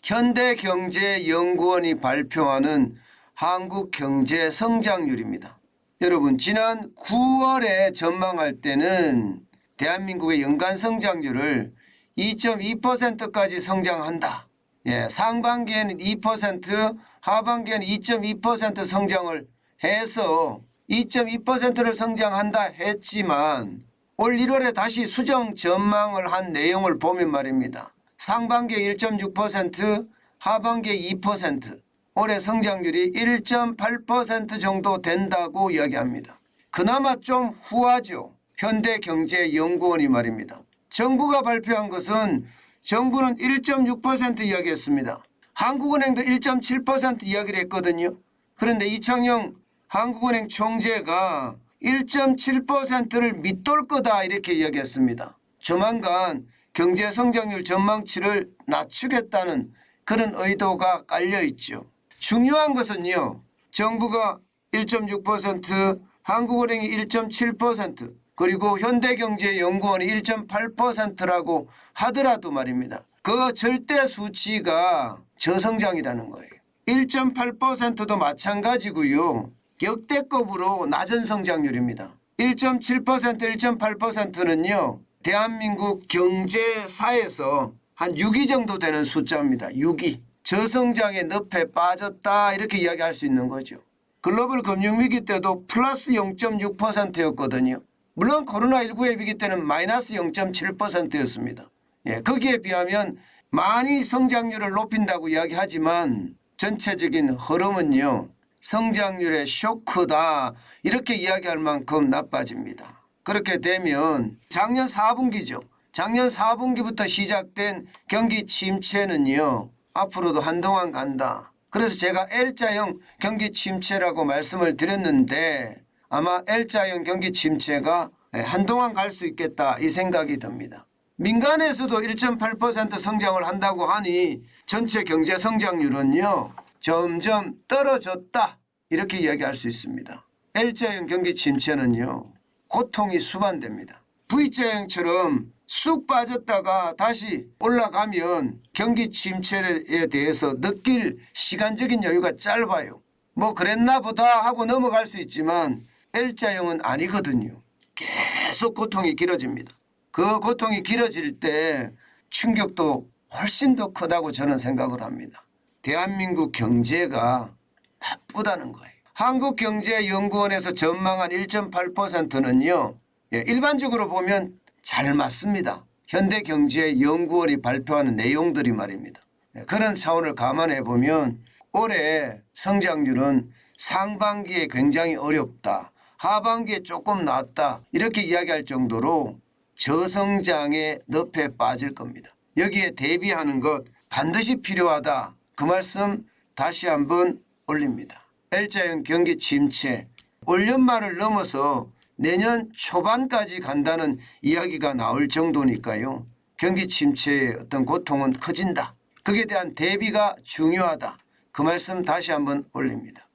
현대경제연구원이 발표하는 한국 경제 성장률입니다. 여러분, 지난 9월에 전망할 때는 대한민국의 연간 성장률을 2.2%까지 성장한다. 상반기에는 2%, 하반기에는 2.2% 성장을 해서 2.2%를 성장한다 했지만 올 1월에 다시 수정 전망을 한 내용을 보면 말입니다. 상반기에 1.6%, 하반기에 2%, 올해 성장률이 1.8% 정도 된다고 이야기합니다. 그나마 좀 후하죠. 현대경제연구원이 말입니다. 정부가 발표한 것은 정부는 1.6% 이야기했습니다. 한국은행도 1.7% 이야기를 했거든요. 그런데 이창용 한국은행 총재가 1.7%를 밑돌 거다 이렇게 이야기했습니다. 조만간 경제성장률 전망치를 낮추겠다는 그런 의도가 깔려 있죠. 중요한 것은요. 정부가 1.6%, 한국은행이 1.7%, 그리고 현대경제연구원이 1.8%라고 하더라도 말입니다. 그 절대 수치가 저성장이라는 거예요. 1.8%도 마찬가지고요. 역대급으로 낮은 성장률입니다. 1.7%, 1.8%는요. 대한민국 경제사에서 한 6위 정도 되는 숫자입니다. 6위. 저성장의 늪에 빠졌다 이렇게 이야기할 수 있는 거죠. 글로벌 금융위기 때도 플러스 0.6%였거든요. 물론 코로나19의 위기 때는 마이너스 0.7%였습니다. 거기에 비하면 많이 성장률을 높인다고 이야기하지만 전체적인 흐름은요. 성장률의 쇼크다 이렇게 이야기할 만큼 나빠집니다. 그렇게 되면 작년 4분기죠. 작년 4분기부터 시작된 경기 침체는요. 앞으로도 한동안 간다. 그래서 제가 L자형 경기 침체라고 말씀을 드렸는데 아마 L자형 경기 침체가 한동안 갈 수 있겠다 이 생각이 듭니다. 민간에서도 1.8% 성장을 한다고 하니 전체 경제 성장률은요. 점점 떨어졌다 이렇게 이야기할 수 있습니다. L자형 경기 침체는요. 고통이 수반됩니다. V자형처럼 쑥 빠졌다가 다시 올라가면 경기 침체에 대해서 느낄 시간적인 여유가 짧아요. 뭐 그랬나 보다 하고 넘어갈 수 있지만 L자형은 아니거든요. 계속 고통이 길어집니다. 그 고통이 길어질 때 충격도 훨씬 더 크다고 저는 생각을 합니다. 대한민국 경제가 나쁘다는 거예요. 한국경제연구원에서 전망한 1.8%는요. 일반적으로 보면 잘 맞습니다. 현대경제연구원이 발표하는 내용들이 말입니다. 그런 차원을 감안해 보면 올해 성장률은 상반기에 굉장히 어렵다. 하반기에 조금 낫다. 이렇게 이야기할 정도로 저성장의 늪에 빠질 겁니다. 여기에 대비하는 것 반드시 필요하다. 그 말씀 다시 한번 올립니다. L자형 경기 침체 올 연말을 넘어서 내년 초반까지 간다는 이야기가 나올 정도니까요. 경기 침체의 어떤 고통은 커진다. 거기에 대한 대비가 중요하다. 그 말씀 다시 한번 올립니다.